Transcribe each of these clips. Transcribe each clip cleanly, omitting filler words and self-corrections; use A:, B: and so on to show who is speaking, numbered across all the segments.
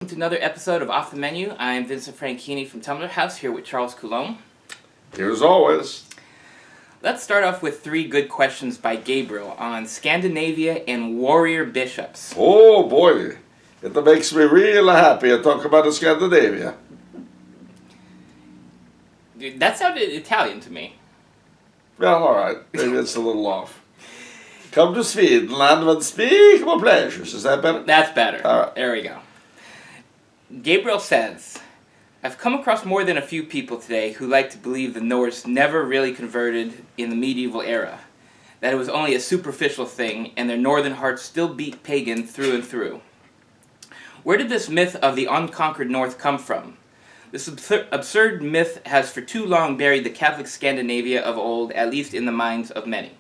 A: to another episode of Off the Menu. I'm Vincent Franchini from Tumblr House, here with Charles Coulombe.
B: Here as always.
A: Let's start off with 3 good questions by Gabriel on Scandinavia and warrior bishops.
B: Oh boy, it makes me real happy to talk about Scandinavia.
A: Dude, that sounded Italian to me.
B: Well, alright, maybe it's a little off. Come to Sweden, land of unspeakable pleasures. Is that better?
A: That's better.
B: All right.
A: There we go. Gabriel says, I've come across more than a few people today who like to believe the Norse never really converted in the medieval era, that it was only a superficial thing, and their northern hearts still beat pagan through and through. Where did this myth of the unconquered North come from? This absurd myth has for too long buried the Catholic Scandinavia of old, at least in the minds of many.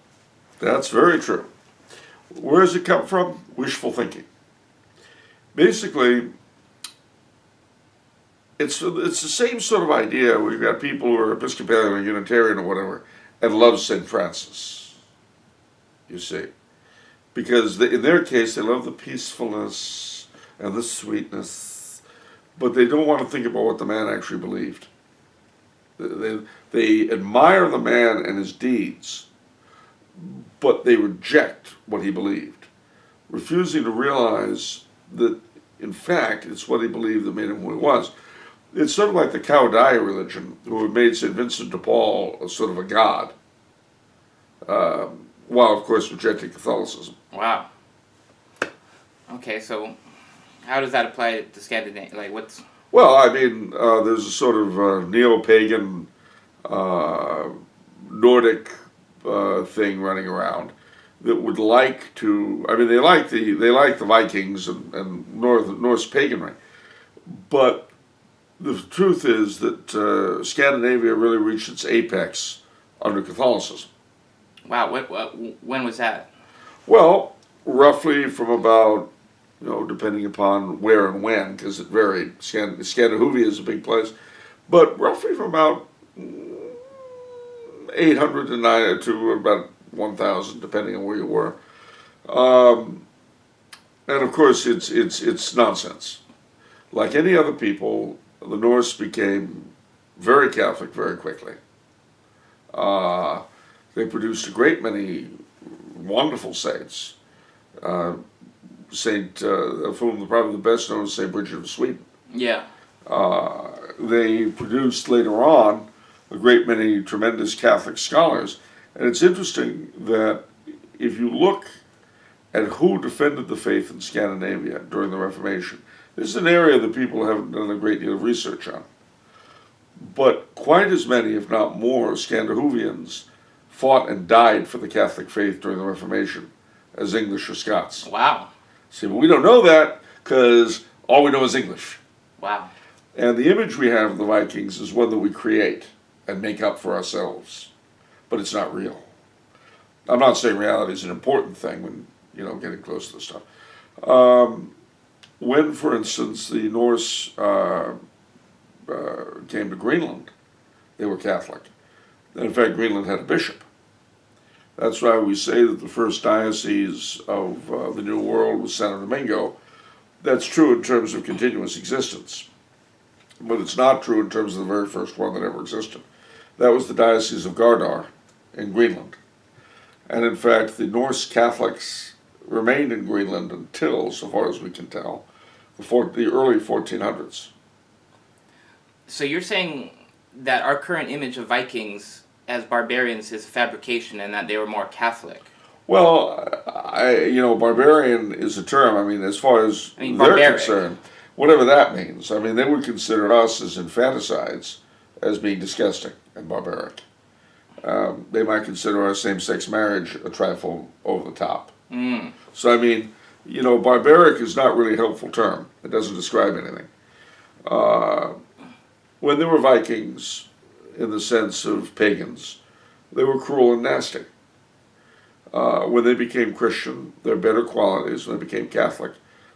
B: That's very true. Where does it come from? Wishful thinking. Basically, it's the same sort of idea where you've got people who are Episcopalian or Unitarian or whatever and love St. Francis, you see. Because in their case, they love the peacefulness and the sweetness, but they don't want to think about what the man actually believed. They admire the man and his deeds, but they reject what he believed, refusing to realize that, in fact, it's what he believed that made him who he was. It's sort of like the Caudai religion, who had made St. Vincent de Paul a sort of a god, while, of course, rejecting Catholicism.
A: Wow. Okay, so how does that apply to Scandinavia? Like, what's...
B: Well, I mean, there's a sort of neo-pagan Nordic thing running around that would like to. I mean, they like the Vikings and Norse paganry, but the truth is that Scandinavia really reached its apex under Catholicism.
A: Wow, when was that?
B: Well, roughly from about, depending upon where and when, because it varied. Scandinavia is a big place, but roughly from about 800 to about 1,000, depending on where you were. And of course, it's nonsense. Like any other people, the Norse became very Catholic very quickly. They produced a great many wonderful saints. Of whom probably the best known is Saint Bridget of Sweden.
A: Yeah.
B: They produced later on a great many tremendous Catholic scholars. And it's interesting that if you look at who defended the faith in Scandinavia during the Reformation, this is an area that people haven't done a great deal of research on. But quite as many, if not more, Scandinavians fought and died for the Catholic faith during the Reformation as English or Scots.
A: Wow.
B: See, but we don't know that because all we know is English.
A: Wow.
B: And the image we have of the Vikings is one that we create and make up for ourselves. But it's not real. I'm not saying reality is an important thing when, getting close to this stuff. When, for instance, the Norse came to Greenland, they were Catholic. And in fact, Greenland had a bishop. That's why we say that the first diocese of the New World was Santo Domingo. That's true in terms of continuous existence. But it's not true in terms of the very first one that ever existed. That was the Diocese of Gardar in Greenland. And in fact, the Norse Catholics remained in Greenland until, so far as we can tell, the early 1400s.
A: So you're saying that our current image of Vikings as barbarians is a fabrication and that they were more Catholic?
B: Well, barbarian is a term. I mean, as far as they're concerned, whatever that means. I mean, they would consider us as infanticides as being disgusting and barbaric. They might consider our same-sex marriage a trifle over the top.
A: Mm.
B: So, I mean, barbaric is not really a helpful term. It doesn't describe anything. When they were Vikings, in the sense of pagans, they were cruel and nasty. When they became Christian, their better qualities, when they became Catholic,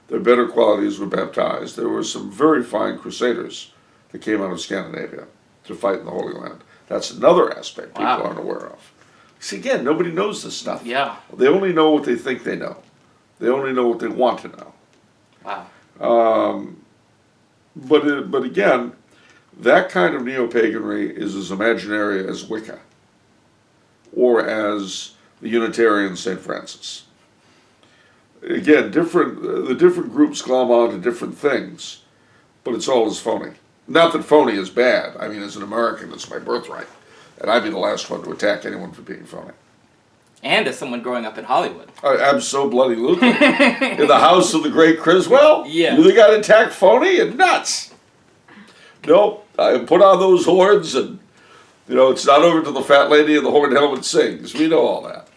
B: their better qualities were baptized. There were some very fine crusaders that came out of Scandinavia to fight in the Holy Land. That's another aspect people aren't aware of. See, again, nobody knows this stuff.
A: Yeah.
B: They only know what they think they know. They only know what they want to know.
A: Wow.
B: But again, that kind of neo-paganry is as imaginary as Wicca, or as the Unitarian St. Francis. Again, the different groups glom on to different things, but it's all as phony. Not that phony is bad. I mean, as an American, it's my birthright, and I'd be the last one to attack anyone for being phony.
A: And as someone growing up in Hollywood.
B: Absolutely. In the house of the great Criswell?
A: Yeah.
B: You got attacked phony and nuts. Nope. I put on those horns and, it's not over to the fat lady and the horned helmet sings. We know all that.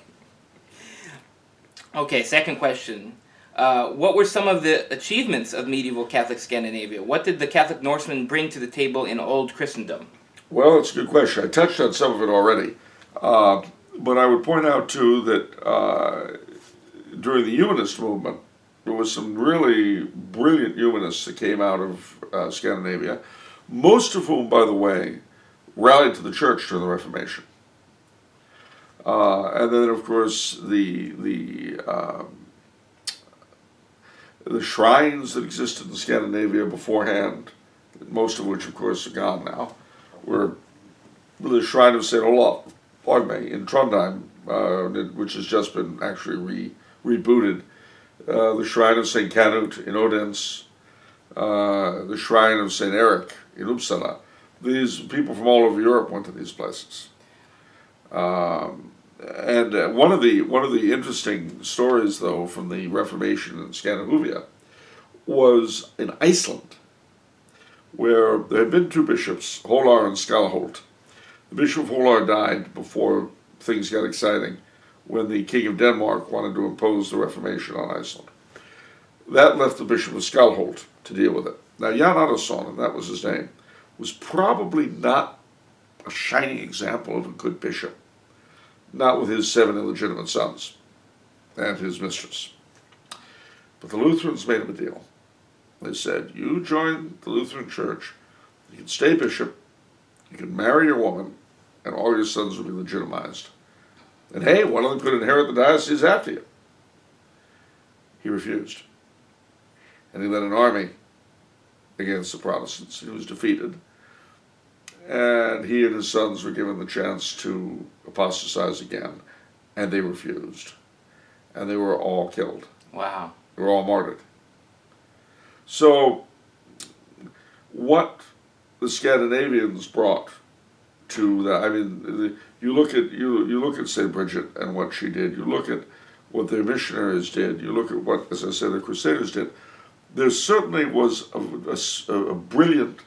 A: Okay, second question. What were some of the achievements of medieval Catholic Scandinavia? What did the Catholic Norsemen bring to the table in Old Christendom?
B: Well, it's a good question. I touched on some of it already. But I would point out, too, that during the humanist movement, there was some really brilliant humanists that came out of Scandinavia, most of whom, by the way, rallied to the church during the Reformation. And then, of course, the shrines that existed in Scandinavia beforehand, most of which, of course, are gone now, were the shrine of St. Olaf, in Trondheim, which has just been actually rebooted, the shrine of St. Canute in Odense, the shrine of St. Eric in Uppsala. These people from all over Europe went to these places. And one of the interesting stories, though, from the Reformation in Scandinavia was in Iceland, where there had been two bishops, Holar and Skalaholt. The Bishop of Holar died before things got exciting, when the King of Denmark wanted to impose the Reformation on Iceland. That left the Bishop of Skalaholt to deal with it. Now, Jan Andersson, and that was his name, was probably not a shining example of a good bishop, not with his 7 illegitimate sons and his mistress. But the Lutherans made him a deal. They said, you join the Lutheran Church, you can stay bishop, you can marry your woman, and all your sons will be legitimized. And hey, one of them could inherit the diocese after you. He refused. And he led an army against the Protestants. He was defeated. And he and his sons were given the chance to apostatize again. And they refused. And they were all killed.
A: Wow.
B: They were all martyred. So, what the Scandinavians brought to that, I mean, you look at St. Bridget and what she did, you look at what their missionaries did, you look at what, as I said, the Crusaders did, there certainly was a brilliant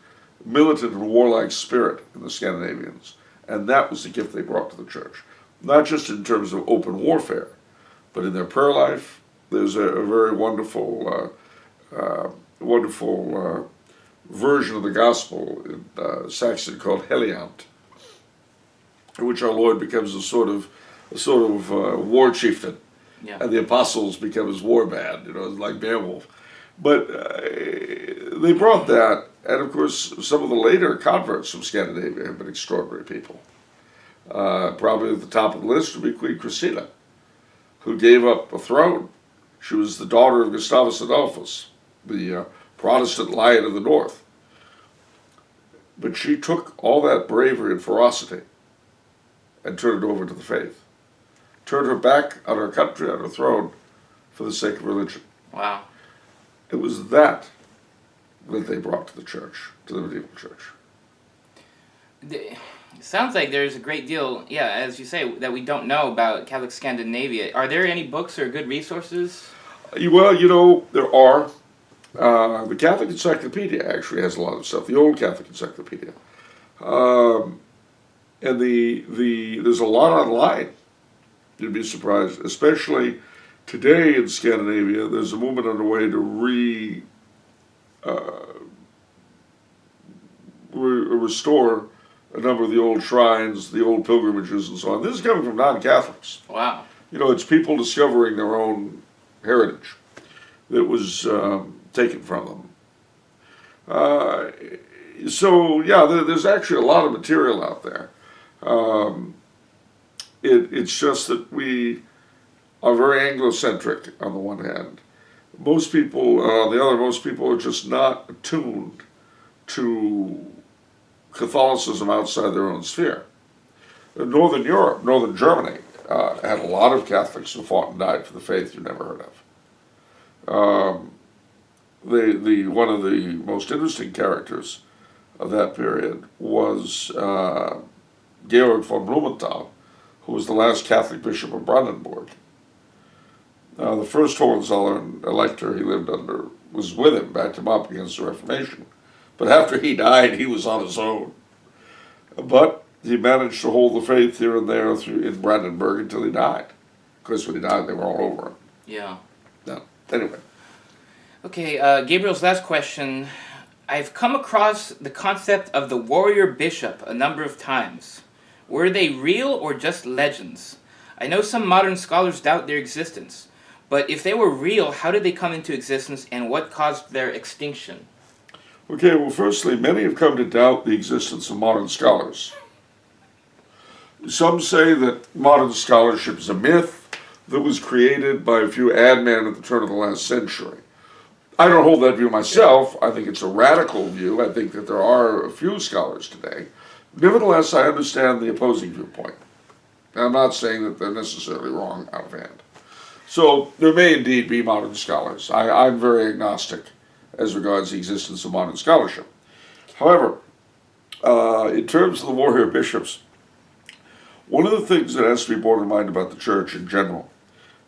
B: militant and warlike spirit in the Scandinavians, and that was the gift they brought to the church. Not just in terms of open warfare, but in their prayer life. There's a very wonderful version of the gospel in Saxon called Heliant, in which our Lord becomes a sort of war chieftain,
A: Yeah.
B: and the apostles become his war band, like Beowulf. But they brought that, and of course, some of the later converts from Scandinavia have been extraordinary people. Probably at the top of the list would be Queen Christina, who gave up a throne. She was the daughter of Gustavus Adolphus, the Protestant Lion of the North. But she took all that bravery and ferocity and turned it over to the faith. Turned her back on her country, on her throne, for the sake of religion.
A: Wow.
B: It was that they brought to the church, to the medieval church.
A: It sounds like there's a great deal, as you say, that we don't know about Catholic Scandinavia. Are there any books or good resources?
B: Well, there are. The Catholic Encyclopedia actually has a lot of stuff, the old Catholic Encyclopedia. And there's a lot online. You'd be surprised, especially today in Scandinavia, there's a movement underway to restore a number of the old shrines, the old pilgrimages, and so on. This is coming from non-Catholics.
A: Wow.
B: It's people discovering their own heritage that was taken from them. There's actually a lot of material out there. It's just that we are very Anglo-centric on the one hand. Most people, on the other, most people are just not attuned to Catholicism outside their own sphere. In Northern Europe, Northern Germany, had a lot of Catholics who fought and died for the faith you never heard of. One of the most interesting characters of that period was Georg von Blumenthal, who was the last Catholic bishop of Brandenburg. The first Hohenzollern elector he lived under was with him, backed him up against the Reformation. But after he died, he was on his own. But he managed to hold the faith here and there in Brandenburg until he died. Of course, when he died, they were all over him.
A: Yeah.
B: No. Anyway.
A: Okay, Gabriel's last question. I've come across the concept of the warrior bishop a number of times. Were they real or just legends? I know some modern scholars doubt their existence, but if they were real, how did they come into existence and what caused their extinction?
B: Okay, well, firstly, many have come to doubt the existence of modern scholars. Some say that modern scholarship is a myth that was created by a few ad men at the turn of the last century. I don't hold that view myself. I think it's a radical view. I think that there are a few scholars today. Nevertheless, I understand the opposing viewpoint. And I'm not saying that they're necessarily wrong out of hand. So there may indeed be modern scholars. I'm very agnostic as regards the existence of modern scholarship. However, in terms of the warrior bishops, one of the things that has to be borne in mind about the church in general,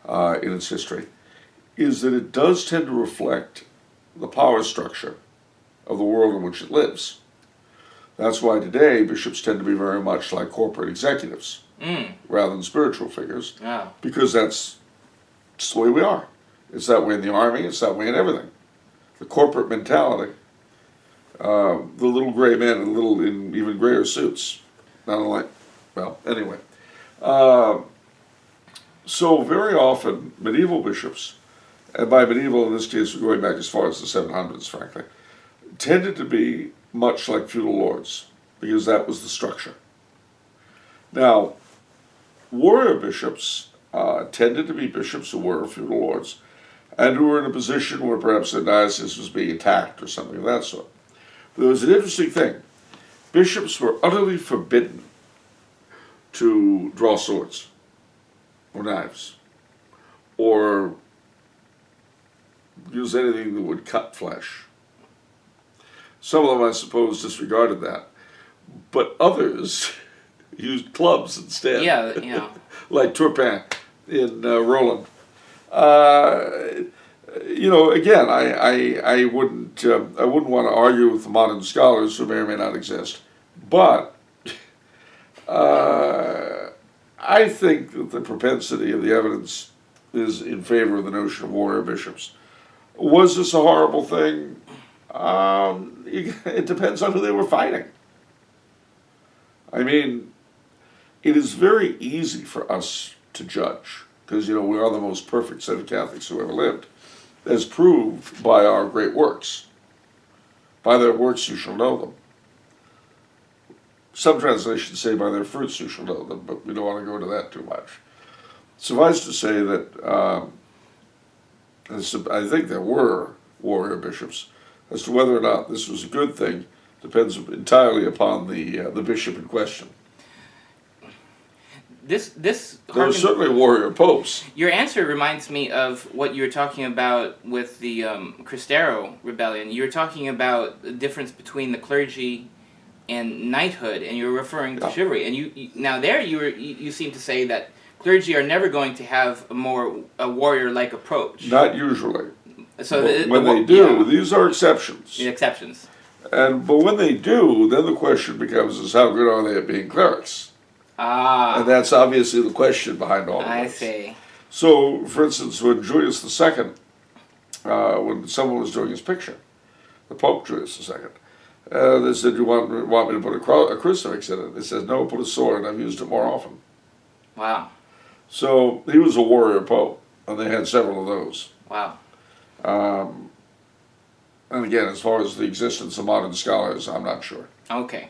B: in its history, is that it does tend to reflect the power structure of the world in which it lives. That's why today bishops tend to be very much like corporate executives rather than spiritual figures, because that's just the way we are. It's that way in the army, it's that way in everything. The corporate mentality, the little gray men in even grayer suits, not unlike, well, anyway. So very often medieval bishops, and by medieval in this case we're going back as far as the 700s, frankly, tended to be much like feudal lords, because that was the structure. Now, warrior bishops tended to be bishops who were feudal lords, and who were in a position where perhaps their diocese was being attacked or something of that sort. But there was an interesting thing. Bishops were utterly forbidden to draw swords, or knives, or use anything that would cut flesh. Some of them, I suppose, disregarded that. But others used clubs instead.
A: Yeah.
B: Like Turpin in Roland. Again, I wouldn't want to argue with the modern scholars who may or may not exist. But I think that the propensity of the evidence is in favor of the notion of warrior bishops. Was this a horrible thing? It depends on who they were fighting. I mean, it is very easy for us to judge, because, we are the most perfect set of Catholics who ever lived, as proved by our great works. By their works you shall know them. Some translations say by their fruits you shall know them, but we don't want to go into that too much. Suffice to say that I think there were warrior bishops. As to whether or not this was a good thing depends entirely upon the bishop in question.
A: There
B: are certainly warrior popes.
A: Your answer reminds me of what you were talking about with the Cristero rebellion. You were talking about the difference between the clergy and knighthood, and you were referring to chivalry. And you seem to say that clergy are never going to have a warrior-like approach.
B: Not usually.
A: So
B: when they do, these are exceptions.
A: The exceptions.
B: But when they do, then the question becomes: is how good are they at being clerics? And that's obviously the question behind all of this.
A: I see.
B: So, for instance, when Julius II, when someone was doing his picture, the Pope Julius II, they said, "You want me to put a crucifix in it?" They said, "No, put a sword. I've used it more often."
A: Wow.
B: So he was a warrior pope, and they had several of those.
A: Wow.
B: And again, as far as the existence of modern scholars, I'm not sure.
A: Okay.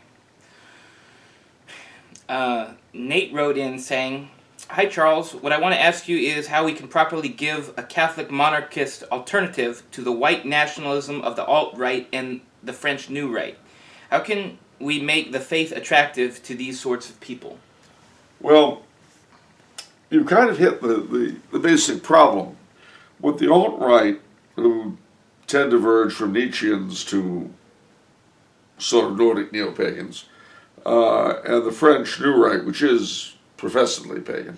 A: Nate wrote in saying, "Hi Charles, what I want to ask you is how we can properly give a Catholic monarchist alternative to the white nationalism of the alt-right and the French New Right. How can we make the faith attractive to these sorts of people?
B: Well, you kind of hit the basic problem. With the alt-right, who tend to verge from Nietzscheans to sort of Nordic neo-pagans, and the French New Right, which is professedly pagan,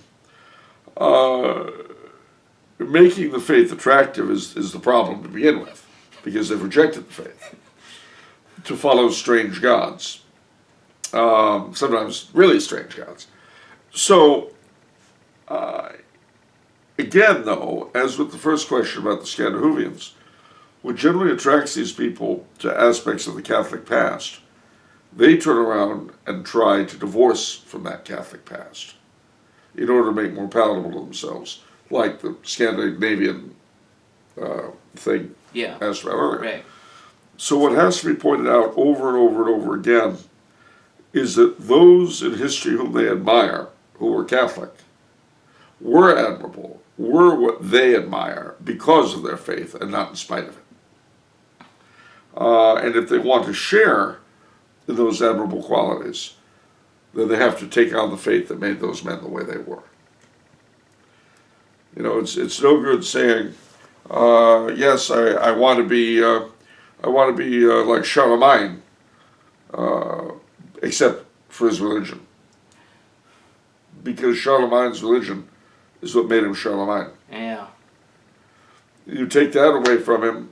B: making the faith attractive is the problem to begin with, because they've rejected the faith to follow strange gods, sometimes really strange gods. So, again, though, as with the first question about the Scandinavians, what generally attracts these people to aspects of the Catholic past, they turn around and try to divorce from that Catholic past in order to make more palatable to themselves, like the Scandinavian thing asked about earlier.
A: Right.
B: So what has to be pointed out over and over and over again is that those in history whom they admire, who were Catholic, were admirable, were what they admire because of their faith and not in spite of it. And if they want to share in those admirable qualities, then they have to take on the faith that made those men the way they were. You know, it's no good saying, yes, I want to be like Charlemagne, except for his religion, because Charlemagne's religion is what made him Charlemagne.
A: Yeah.
B: You take that away from him,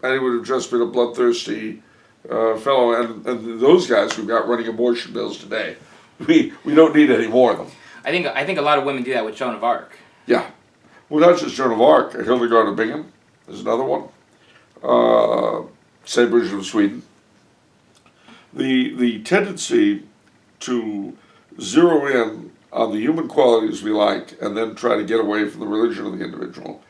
B: and he would have just been a bloodthirsty fellow. And those guys who got running abortion bills today, we don't need any more of them.
A: I think a lot of women do that with Joan of Arc.
B: Yeah. Well, not just Joan of Arc. Hildegard of Bingen is another one. St. Bridget of Sweden. The tendency to zero in on the human qualities we like and then try to get away from the religion of the individual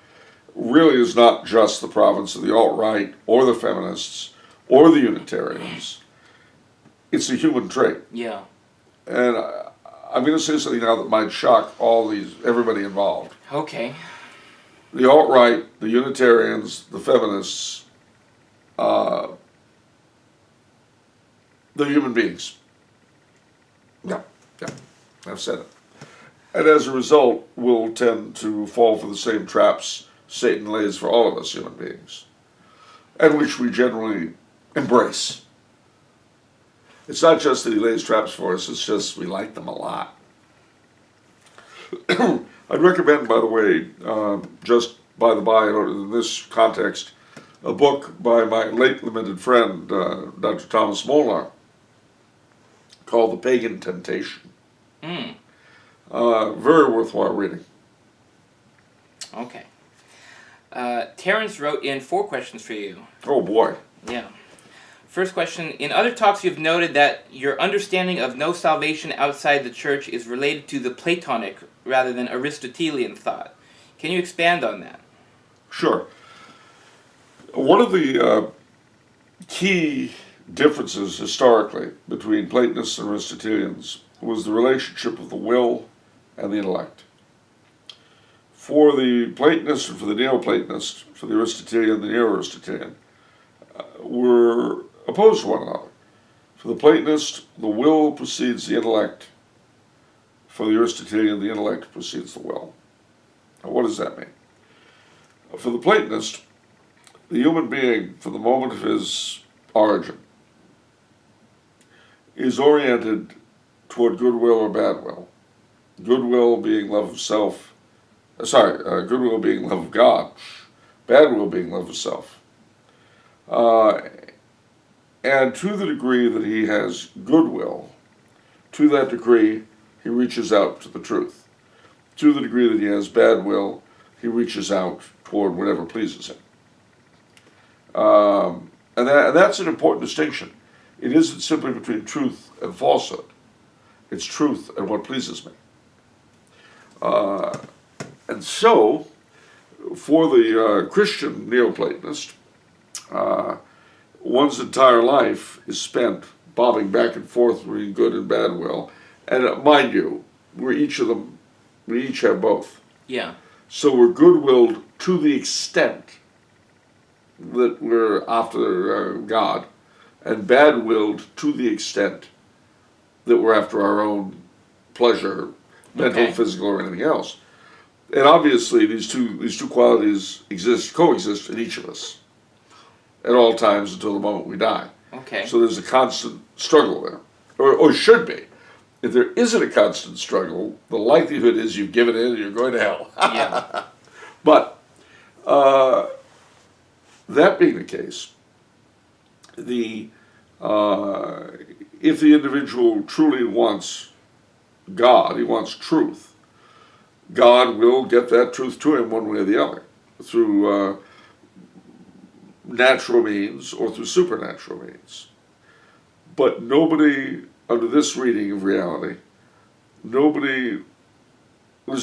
B: really is not just the province of the alt-right or the feminists or the Unitarians. It's a human trait.
A: Yeah.
B: And I'm going to say something now that might shock everybody involved.
A: Okay.
B: The alt-right, the Unitarians, the feminists, they're human beings. Yeah, I've said it. And as a result, we'll tend to fall for the same traps Satan lays for all of us human beings, and which we generally embrace. It's not just that he lays traps for us, it's just we like them a lot. I'd recommend, by the way, just by the by, in this context, a book by my late lamented friend, Dr. Thomas Molnar, called The Pagan Temptation. Very worthwhile reading.
A: Okay. Terrence wrote in 4 questions for you.
B: Oh boy.
A: Yeah. First question, in other talks you've noted that your understanding of no salvation outside the church is related to the Platonic rather than Aristotelian thought. Can you expand on that?
B: Sure. One of the key differences historically between Platonists and Aristotelians was the relationship of the will and the intellect. For the Platonist and for the Neoplatonist, for the Aristotelian and the Neo-Aristotelian, were opposed to one another. For the Platonist, the will precedes the intellect. For the Aristotelian, the intellect precedes the will. Now, what does that mean? For the Platonist, the human being, from the moment of his origin, is oriented toward goodwill or bad will. Goodwill being love of self, goodwill being love of God, bad will being love of self. And to the degree that he has goodwill, to that degree he reaches out to the truth. To the degree that he has bad will, he reaches out toward whatever pleases him. And that's an important distinction. It isn't simply between truth and falsehood. It's truth and what pleases me. And so, for the Christian Neoplatonist, one's entire life is spent bobbing back and forth between good and bad will. And mind you, we each have both.
A: Yeah.
B: So we're good-willed to the extent that we're after God, and bad-willed to the extent that we're after our own pleasure, mental,
A: Okay.
B: physical, or anything else. And obviously, these two qualities coexist in each of us at all times until the moment we die.
A: Okay.
B: So there's a constant struggle there, or should be. If there isn't a constant struggle, the likelihood is you've given in and you're going to hell.
A: Yeah.
B: But that being the case, if the individual truly wants God, he wants truth, God will get that truth to him one way or the other, through natural means or through supernatural means. But nobody, under this reading of reality, there's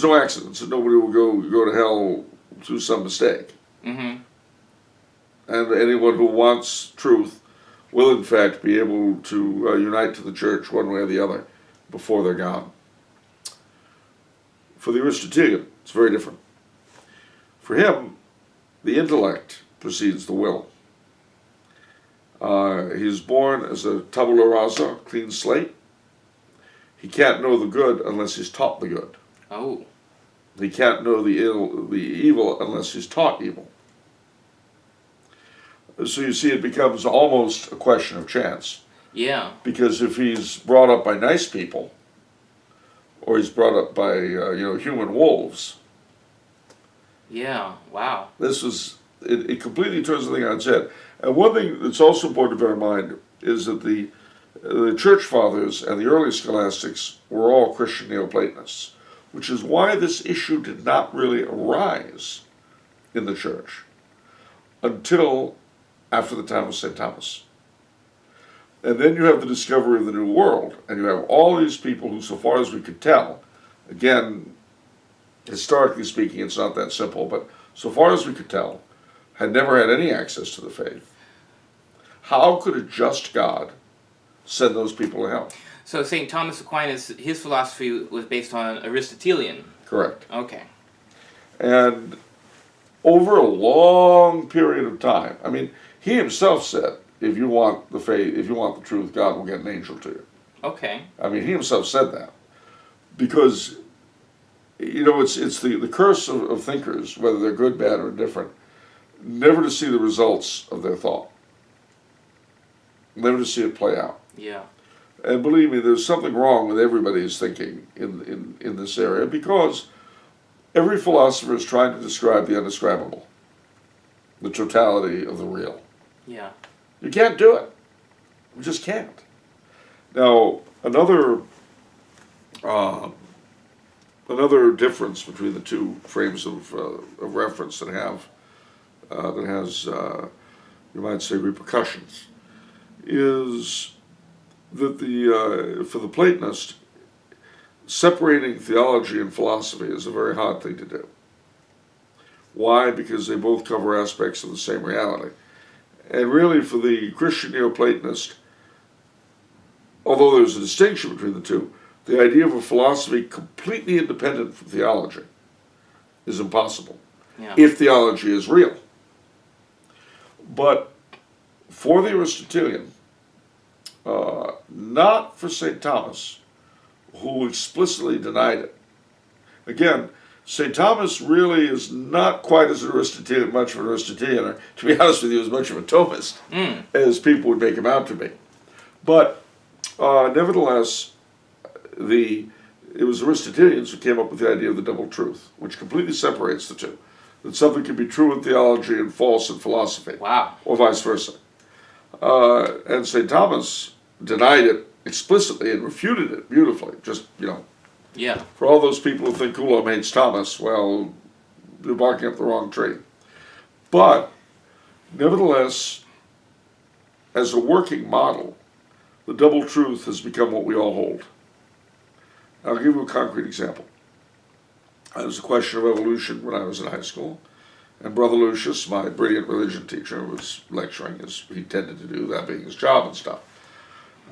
B: no accidents, and nobody will go to hell through some mistake.
A: Mm-hmm.
B: And anyone who wants truth will, in fact, be able to unite to the church one way or the other before they're gone. For the Aristotelian, it's very different. For him, the intellect precedes the will. He is born as a tabula rasa, clean slate. He can't know the good unless he's taught the good.
A: Oh.
B: He can't know the evil unless he's taught evil. So you see, it becomes almost a question of chance.
A: Yeah.
B: Because if he's brought up by nice people, or he's brought up by human wolves,
A: Yeah. Wow.
B: it completely turns the thing on its head. And one thing that's also important to bear in mind is that the church fathers and the early scholastics were all Christian Neoplatonists, which is why this issue did not really arise in the church until after the time of St. Thomas. And then you have the discovery of the New World, and you have all these people who, so far as we could tell, again, historically speaking, it's not that simple, but so far as we could tell, had never had any access to the faith. How could a just God send those people to hell?
A: So St. Thomas Aquinas, his philosophy was based on Aristotelian.
B: Correct.
A: Okay.
B: And over a long period of time, I mean, he himself said, if you want the faith, if you want the truth, God will get an angel to you.
A: Okay.
B: I mean, he himself said that. Because, it's the curse of thinkers, whether they're good, bad, or indifferent, never to see the results of their thought. Never to see it play out.
A: Yeah.
B: And believe me, there's something wrong with everybody's thinking in this area, because every philosopher is trying to describe the undescribable, the totality of the real.
A: Yeah.
B: You can't do it. You just can't. Now, another difference between the two frames of reference that has you might say repercussions is that for the Platonist, separating theology and philosophy is a very hard thing to do. Why? Because they both cover aspects of the same reality. And really, for the Christian Neoplatonist, although there's a distinction between the two, the idea of a philosophy completely independent from theology is impossible, if theology is real. But for the Aristotelian, not for St. Thomas, who explicitly denied it. Again, St. Thomas really is not quite as much of an Aristotelian, or to be honest with you, as much of a Thomist as people would make him out to be. But nevertheless, it was Aristotelians who came up with the idea of the double truth, which completely separates the two. That something can be true in theology and false in philosophy.
A: Wow.
B: Or vice versa. And St. Thomas denied it explicitly and refuted it beautifully.
A: Yeah.
B: For all those people who think Coulombe hates Thomas, well, they're barking up the wrong tree. But, nevertheless, as a working model, the double truth has become what we all hold. I'll give you a concrete example. It was a question of evolution when I was in high school, and Brother Lucius, my brilliant religion teacher, was lecturing, as he tended to do, that being his job and stuff.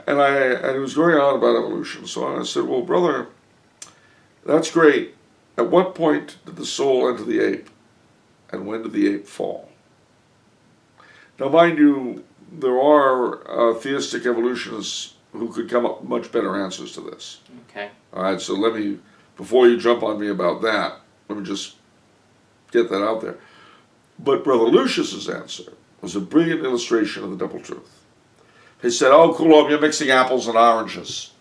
B: And he was going on about evolution, so I said, well, brother, that's great. At what point did the soul enter the ape, and when did the ape fall? Now, mind you, there are theistic evolutionists who could come up with much better answers to this.
A: Okay.
B: All right, so let me, before you jump on me about that, let me just get that out there. But Brother Lucius's answer was a brilliant illustration of the double truth. He said, "Oh, Coulombe, you're mixing apples and oranges.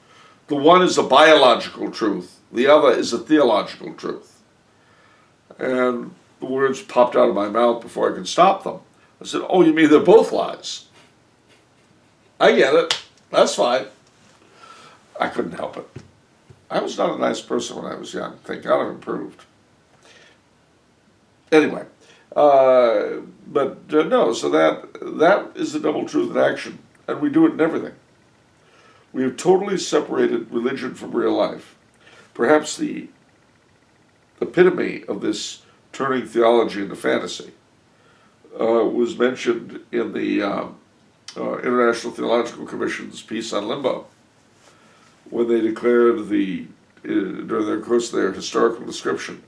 B: The one is a biological truth, the other is a theological truth." And the words popped out of my mouth before I could stop them. I said, "Oh, you mean they're both lies?" I get it. That's fine. I couldn't help it. I was not a nice person when I was young. Thank God I've improved. Anyway, no, so that is the double truth in action, and we do it in everything. We have totally separated religion from real life. Perhaps the epitome of this turning theology into fantasy was mentioned in the International Theological Commission's piece on limbo, when they declared during the course of their historical description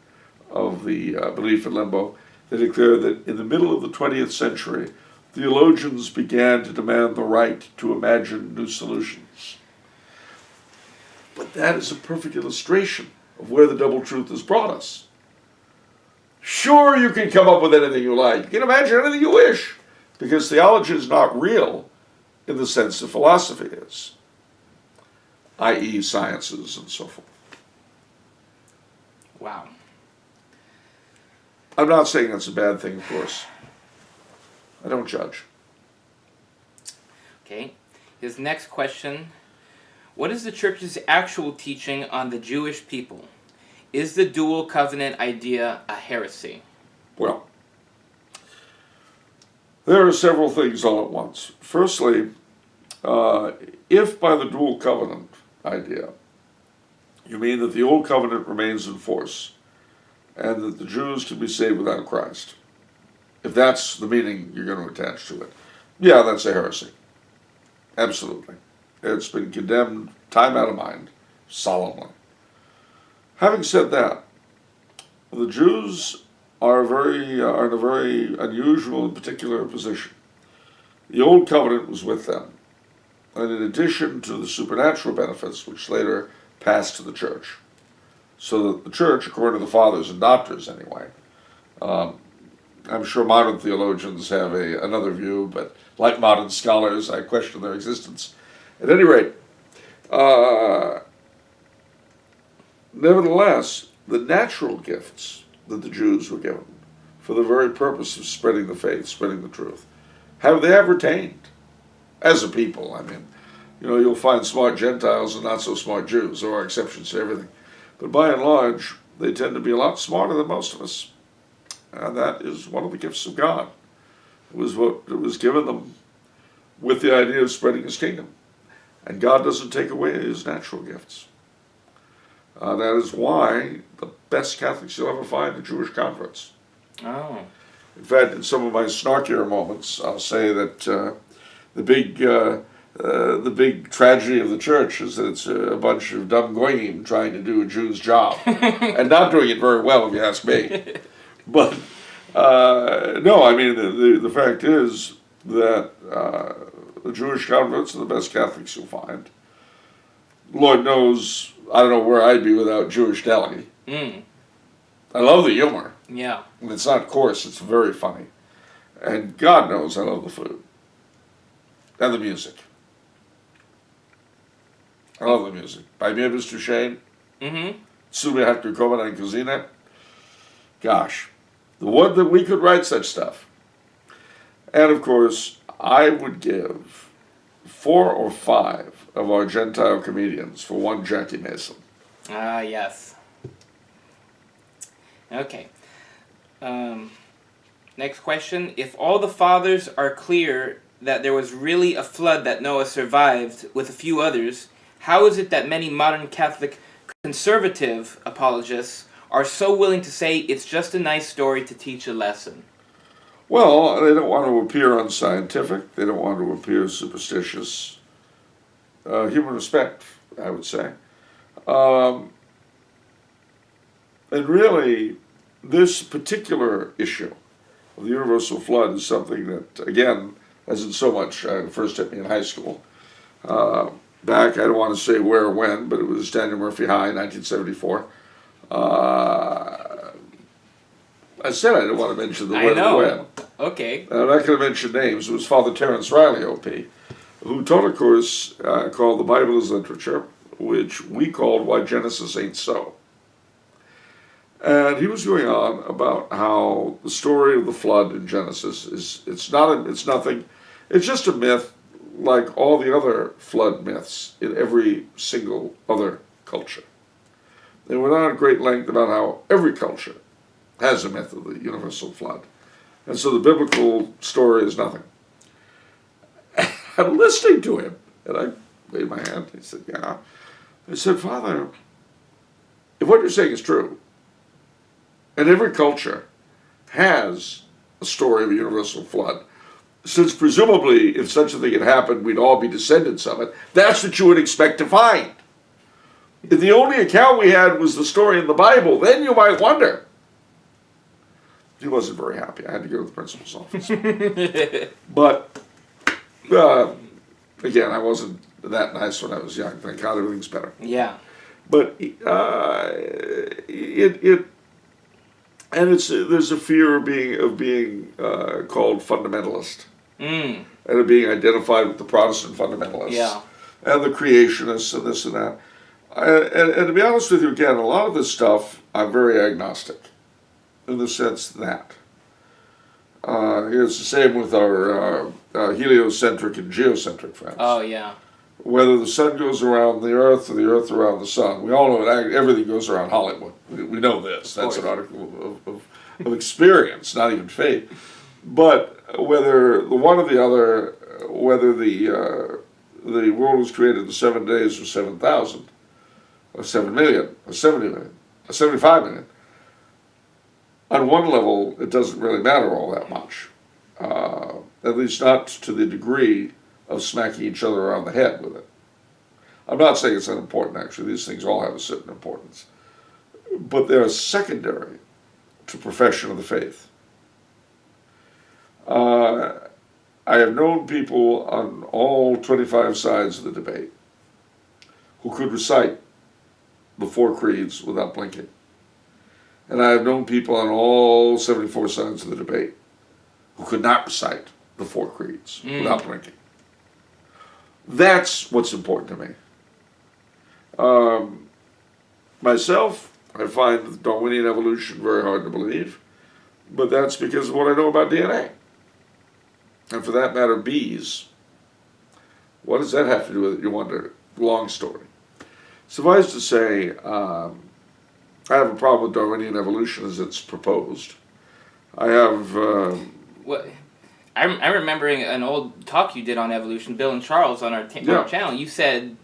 B: of the belief in limbo, they declared that in the middle of the 20th century, theologians began to demand the right to imagine new solutions. But that is a perfect illustration of where the double truth has brought us. Sure, you can come up with anything you like. You can imagine anything you wish, because theology is not real in the sense that philosophy is, i.e. sciences and so forth.
A: Wow.
B: I'm not saying that's a bad thing, of course. I don't judge.
A: Okay. His next question: what is the Church's actual teaching on the Jewish people? Is the dual covenant idea a heresy?
B: Well, there are several things all at once. Firstly, if by the dual covenant idea you mean that the old covenant remains in force and that the Jews can be saved without Christ, if that's the meaning you're going to attach to it, yeah, that's a heresy. Absolutely. It's been condemned time out of mind, solemnly. Having said that, the Jews are in a very unusual and particular position. The old covenant was with them, and in addition to the supernatural benefits which later passed to the church, so that the church, according to the fathers and doctors anyway, I'm sure modern theologians have another view, but like modern scholars, I question their existence. At any rate, nevertheless, the natural gifts that the Jews were given for the very purpose of spreading the faith, spreading the truth, they have retained as a people. I mean, you'll find smart Gentiles and not so smart Jews. There are exceptions to everything. But by and large, they tend to be a lot smarter than most of us. And that is one of the gifts of God. It was what it was given them with the idea of spreading His kingdom. And God doesn't take away His natural gifts. That is why the best Catholics you'll ever find are Jewish converts.
A: Oh.
B: In fact, in some of my snarkier moments, I'll say that the big tragedy of the church is that it's a bunch of dumb goyim trying to do a Jew's job, and not doing it very well, if you ask me. But no, I mean the fact is that the Jewish converts are the best Catholics you'll find. Lord knows, I don't know where I'd be without Jewish deli.
A: Mm.
B: I love the humor.
A: Yeah.
B: And it's not coarse, it's very funny. And God knows I love the food. And the music. I love the music. Bei mir bist du schön.
A: Mm-hmm.
B: Zu mir hat gekommen eine Cousine. Gosh, the one that we could write such stuff. And of course, I would give 4 or 5 of our Gentile comedians for one Jackie Mason.
A: Ah, yes. Okay. Next question. If all the fathers are clear that there was really a flood that Noah survived with a few others, how is it that many modern Catholic conservative apologists are so willing to say it's just a nice story to teach a lesson?
B: Well, they don't want to appear unscientific. They don't want to appear superstitious. Human respect, I would say. And really, this particular issue of the universal flood is something that, again, as in so much, first hit me in high school. Back, I don't want to say where or when, but it was Daniel Murphy High, 1974. I said I didn't want to mention the where or when.
A: Okay.
B: I'm not going to mention names. It was Father Terence Riley, OP, who taught a course called The Bible is Literature, which we called Why Genesis Ain't So. And he was going on about how the story of the flood in Genesis it's nothing. It's just a myth like all the other flood myths in every single other culture. They went on at great length about how every culture has a myth of the universal flood. And so the biblical story is nothing. I'm listening to him, and I waved my hand. He said, yeah. I said, Father, if what you're saying is true, and every culture has a story of a universal flood, since presumably if such a thing had happened, we'd all be descendants of it, that's what you would expect to find. If the only account we had was the story in the Bible, then you might wonder. He wasn't very happy. I had to go to the principal's office. But, again, I wasn't that nice when I was young. Thank God everything's better.
A: Yeah.
B: But there's a fear of being called fundamentalist. And of being identified with the Protestant fundamentalists.
A: Yeah.
B: And the creationists and this and that. And to be honest with you, again, a lot of this stuff, I'm very agnostic. In the sense that it's the same with our heliocentric and geocentric friends.
A: Oh, yeah.
B: Whether the sun goes around the earth or the earth around the sun, we all know that everything goes around Hollywood. We know this. That's an article of experience, not even faith. But whether the one or the other, whether the world was created in 7 days or 7,000, or 7 million, or 70 million, or 75 million, on one level, it doesn't really matter all that much. At least not to the degree of smacking each other around the head with it. I'm not saying it's unimportant, actually. These things all have a certain importance. But they're secondary to profession of the faith. I have known people on all 25 sides of the debate who could recite the 4 creeds without blinking. And I have known people on all 74 sides of the debate who could not recite the 4 creeds without blinking. That's what's important to me. Myself, I find Darwinian evolution very hard to believe, but that's because of what I know about DNA. And for that matter, bees. What does that have to do with it, you wonder? Long story. Suffice to say, I have a problem with Darwinian evolution as it's proposed. I have...
A: I'm remembering an old talk you did on evolution, Bill and Charles, on our channel. You said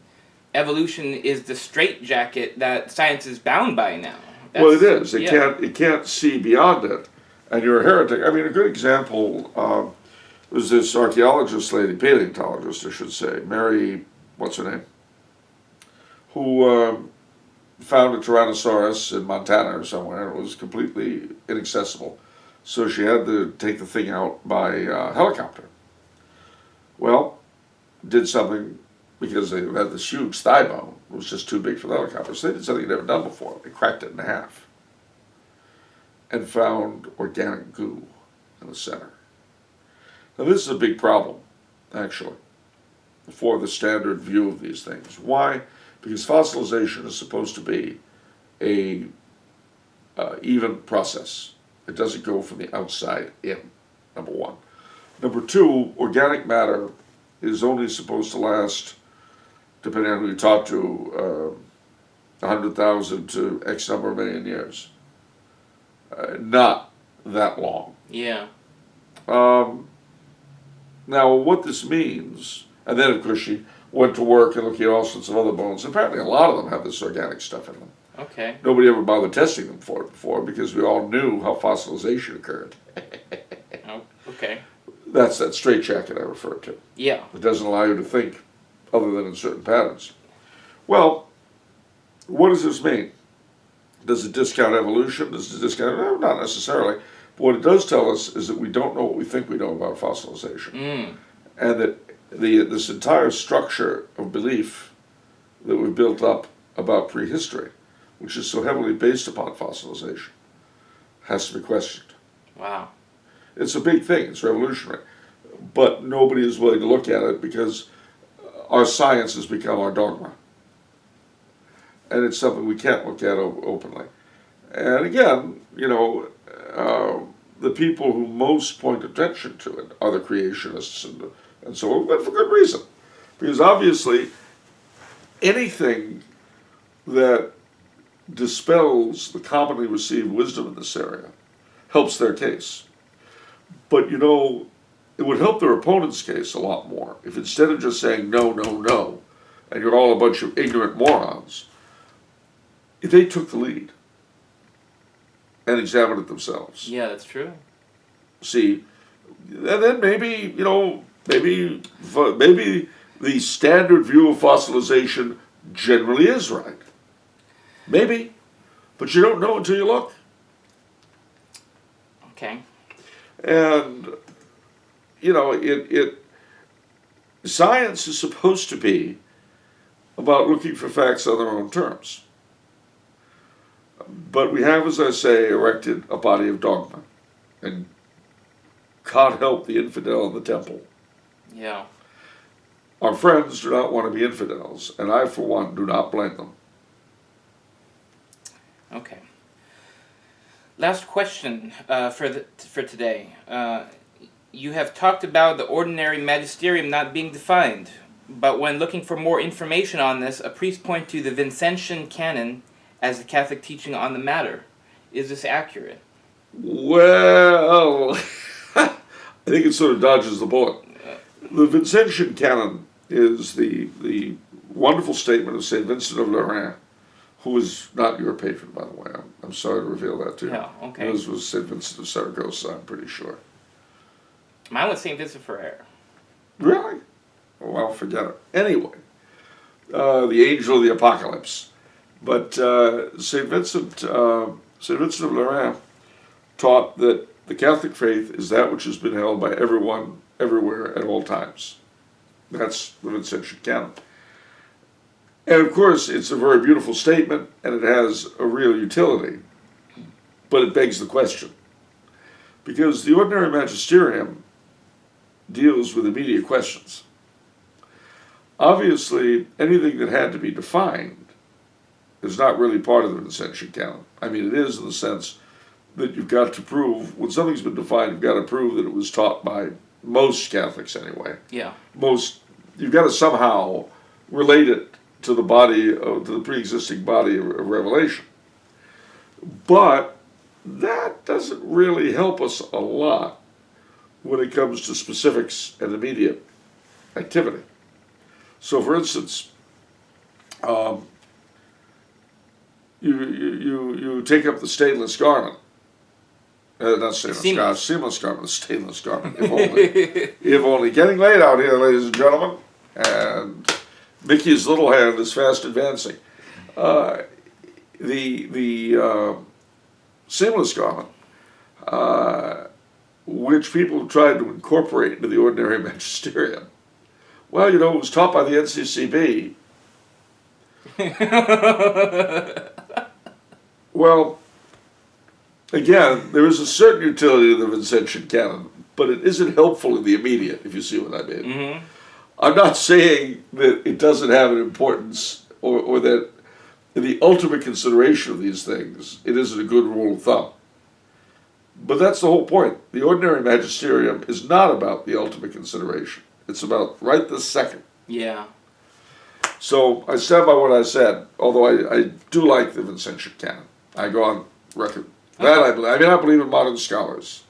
A: evolution is the straitjacket that science is bound by now.
B: Well, it is. It can't see beyond it, and you're a heretic. I mean, a good example was this archaeologist lady, paleontologist, I should say, Mary, what's her name, who found a Tyrannosaurus in Montana or somewhere, and it was completely inaccessible. So she had to take the thing out by helicopter. Well, did something because they had this huge thigh bone. It was just too big for the helicopter. So they did something they'd never done before. They cracked it in half and found organic goo in the center. Now this is a big problem, actually, for the standard view of these things. Why? Because fossilization is supposed to be a even process. It doesn't go from the outside in, number one. Number two, organic matter is only supposed to last, depending on who you talk to, 100,000 to X number of million years. Not that long.
A: Yeah.
B: Now, what this means, and then of course she went to work and looked at all sorts of other bones. Apparently a lot of them have this organic stuff in them.
A: Okay.
B: Nobody ever bothered testing them for it before because we all knew how fossilization occurred.
A: Oh, okay.
B: That's that straitjacket I referred to.
A: Yeah.
B: It doesn't allow you to think other than in certain patterns. Well, what does this mean? Does it discount evolution? Does it discount? No, not necessarily. But what it does tell us is that we don't know what we think we know about fossilization. And that this entire structure of belief that we've built up about prehistory, which is so heavily based upon fossilization, has to be questioned.
A: Wow.
B: It's a big thing, it's revolutionary. But nobody is willing to look at it because our science has become our dogma. And it's something we can't look at openly. And again, the people who most point attention to it are the creationists and so on, but for good reason. Because obviously, anything that dispels the commonly received wisdom in this area helps their case. But it would help their opponent's case a lot more if instead of just saying no, no, no, and you're all a bunch of ignorant morons, if they took the lead and examined it themselves.
A: Yeah, that's true.
B: See, and then maybe the standard view of fossilization generally is right. Maybe, but you don't know until you look.
A: Okay.
B: And science is supposed to be about looking for facts on their own terms. But we have, as I say, erected a body of dogma. And God help the infidel in the temple.
A: Yeah.
B: Our friends do not want to be infidels, and I, for one, do not blame them.
A: Okay. Last question for today. You have talked about the ordinary magisterium not being defined, but when looking for more information on this, a priest points to the Vincentian Canon as the Catholic teaching on the matter. Is this accurate?
B: Well, I think it sort of dodges the bullet. The Vincentian Canon is the wonderful statement of St. Vincent of Lerins, who is not your patron, by the way. I'm sorry to reveal that to you.
A: Yeah, okay.
B: His was St. Vincent of Saragossa, I'm pretty sure.
A: Mine was St. Vincent Ferrer.
B: Really? Well, forget it. Anyway, the angel of the apocalypse. But St. Vincent of Lerins taught that the Catholic faith is that which has been held by everyone, everywhere, at all times. That's the Vincentian Canon. And of course, it's a very beautiful statement, and it has a real utility. But it begs the question. Because the ordinary magisterium deals with immediate questions. Obviously, anything that had to be defined is not really part of the Vincentian Canon. I mean, it is in the sense that you've got to prove, when something's been defined, you've got to prove that it was taught by most Catholics anyway.
A: Yeah.
B: You've got to somehow relate it to the pre-existing body of revelation. But that doesn't really help us a lot when it comes to specifics and immediate activity. So, for instance, you take up the stainless garment. Not stainless garment, seamless garment, stainless garment. If only, if only. Getting late out here, ladies and gentlemen, and Mickey's little hand is fast advancing. The seamless garment, which people have tried to incorporate into the ordinary magisterium. Well, it was taught by the NCCB. Well, again, there is a certain utility to the Vincentian Canon, but it isn't helpful in the immediate, if you see what I mean.
A: Mm-hmm.
B: I'm not saying that it doesn't have an importance, or that in the ultimate consideration of these things, it isn't a good rule of thumb. But that's the whole point. The ordinary magisterium is not about the ultimate consideration. It's about right this second.
A: Yeah.
B: So I stand by what I said, although I do like the Vincentian Canon. I go on record. That I believe. I may not believe in modern scholars,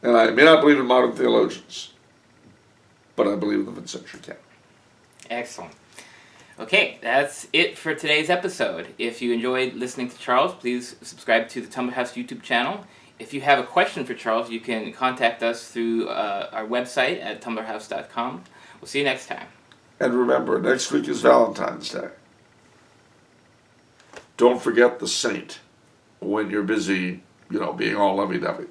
B: and I may not believe in modern theologians, but I believe in the Vincentian Canon.
A: Excellent. Okay, that's it for today's episode. If you enjoyed listening to Charles, please subscribe to the Tumbler House YouTube channel. If you have a question for Charles, you can contact us through our website at tumblerhouse.com. We'll see you next time.
B: And remember, next week is Valentine's Day. Don't forget the saint when you're busy, being all lovey-dovey.